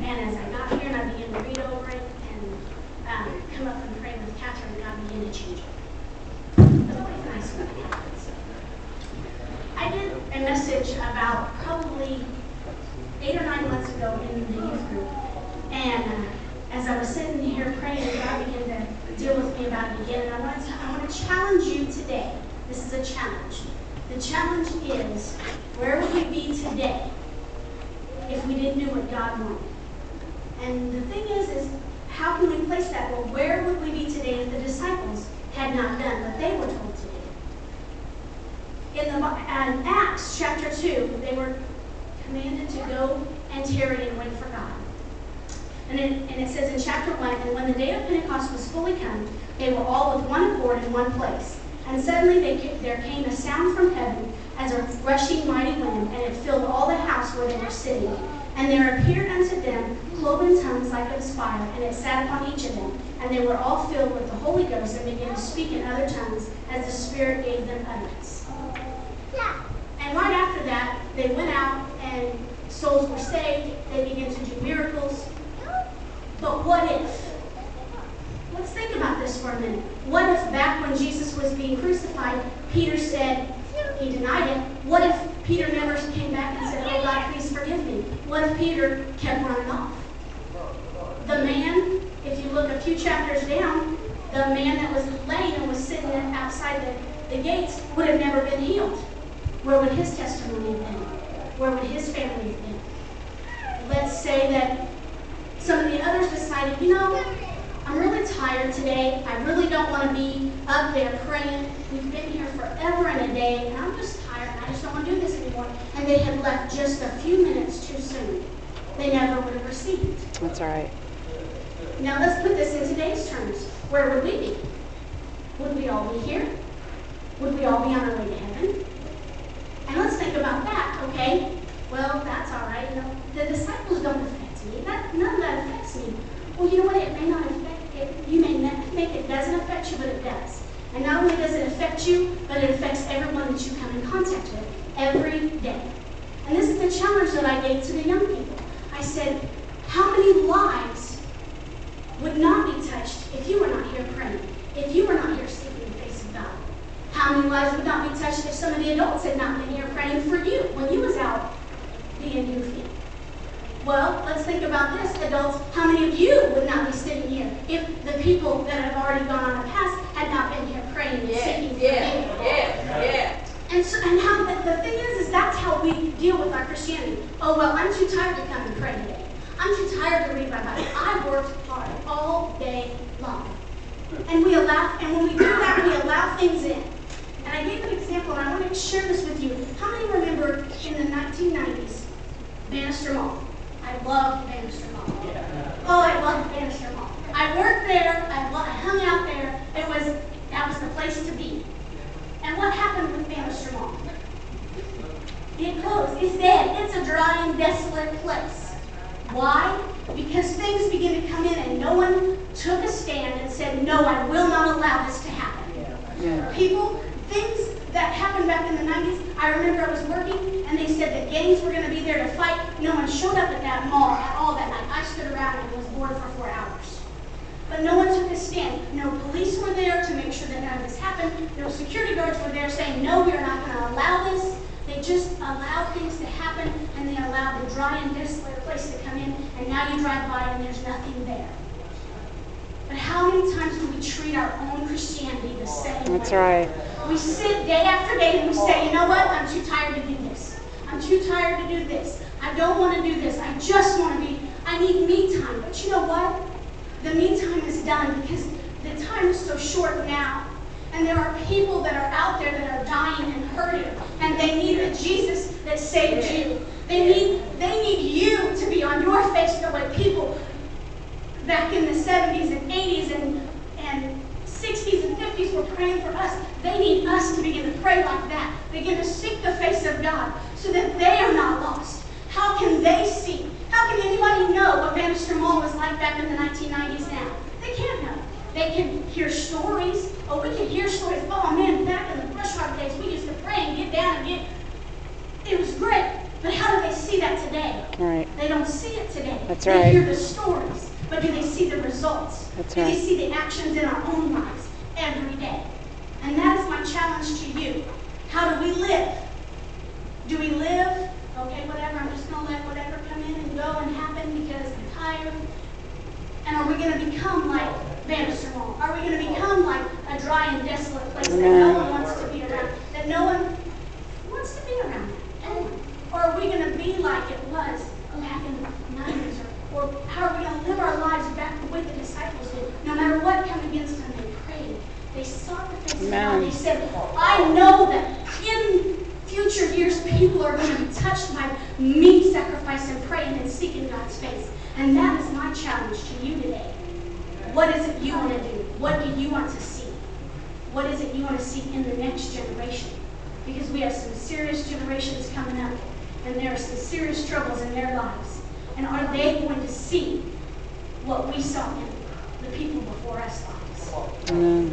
And as I got here and I began to read over it and come up and pray with Catherine, God began to change it. It was always nice when it happens. I did a message about probably 8 or 9 months ago in the youth group. And as I was sitting here praying, God began to deal with me about it again. And I want to challenge you today. This is a challenge. The challenge is, where would we be today if we didn't do what God wanted? And the thing is how can we place that? Well, where would we be today if the disciples had not done what they were told to do? In Acts chapter 2, they were commanded to go and tarry and wait for God. And it says in chapter 1, and when the day of Pentecost was fully come, they were all with one accord in one place. And suddenly there came a sound from heaven as a rushing mighty wind, and it filled all the house where they were sitting. And there appeared unto them cloven tongues like of fire, and it sat upon each of them. And they were all filled with the Holy Ghost, and began to speak in other tongues as the Spirit gave them utterance. And right after that, they went out, and souls were saved. They began to do miracles. But what if? Let's think about this for a minute. What if back when Jesus was being crucified, Peter said, he denied it. What if Peter never came back and said, oh God, please forgive me? What if Peter kept running off? The man, if you look a few chapters down, the man that was laying and was sitting outside the gates would have never been healed. Where would his testimony have been? Where would his family have been? Let's say that some of the others decided, you know, I'm really tired today. I really don't want to be up there praying. We've been here forever and a day, and I'm just tired, and I just don't want to do this anymore. And they had left just a few minutes too soon. They never would have received. That's all right. Now let's put this in today's terms. Where would we be? Would we all be here? Would we all be on our way to heaven? And let's think about that, okay? Well, that's all right. You know, the disciples don't affect me. None of that affects me. Well, you know what? It may not affect it. You may think it doesn't affect you, but it does. And not only does it affect you, but it affects everyone that you come in contact with every day. And this is the challenge that I gave to the young people. I said, how many lives would not be touched if you were not here praying, if you were not here seeking the face of God? How many lives would not be touched if some of the adults had not been here praying for you when you was out being goofy? Well, let's think about this, adults. How many of you would not be sitting here if the people that have already gone on the past had not been here praying and seeking forgiveness? And how the thing is that's how we deal with our Christianity. Oh, well, I'm too tired to come and pray today. I'm too tired to read my Bible. I worked hard all day long. And when we do that, we allow things in. And I gave an example, and I want to share this with you. How many remember in the 1990s, Bannister Mall? I loved Bannister Mall. Oh, I loved Bannister Mall. I worked there. I hung out there. That was the place to be. And what happened with Bannister Mall? It closed. It's dead. It's a dry and desolate place. Why? Because things began to come in and no one took a stand and said, no, I will not allow this to happen. Yeah. People, things that happened back in the 90s, I remember I was working and they said that gangs were going to be there to fight. No one showed up at that mall at all that night. I stood around and was bored for 4 hours. But no one took a stand. No police were there to make sure that none of this happened. No security guards were there saying, no, we are not going to allow this. They just allowed things to happen, and they allowed the dry and desolate place to come in, and now you drive by and there's nothing there. But how many times do we treat our own Christianity the same way? That's right. We sit day after day and we say, you know what? I'm too tired to do this. I'm too tired to do this. I don't want to do this. I just want to I need me time. But you know what? The me time is done because the time is so short now. And there are people that are out there that are dying and hurting, and they need the Jesus that saved you. They need you to be on your face the way people back in the 70s and 80s and 60s and 50s were praying for us. They need us to begin to pray like that. Begin to seek the face of God so that they are not lost. How can they see? How can anybody know what Bannister Mall was like back in the 1990s now? They can't know. They can hear stories. Oh, we can hear stories. Oh, man, back in the brush hog days, we used to pray and get down and get. It was great. But how do they see that today? Right. They don't see it today. That's They right. hear the stories, but do they see the results? That's do right. they see the actions in our own lives every day? And that is my challenge to you. How do we live? Do we live, okay, whatever, I'm just going to let whatever come in and go and happen because I'm tired? And are we going to become like Vanderstern? Are we going to become like a dry and desolate place that no one wants to be around? That no one wants to be around? Anyone? Or are we going to be like it was back in the 90s? Or how are we going to live our lives back with the disciples did? No matter what came against them, they prayed. They sought the face of God. They said, I know that in future years, people are going to be touched by me sacrifice and praying and seeking God's face. And that is my challenge to you today. What is it you want to do? What do you want to see? What is it you want to see in the next generation? Because we have some serious generations coming up, and there are some serious struggles in their lives. And are they going to see what we saw in the people before us lives? Amen.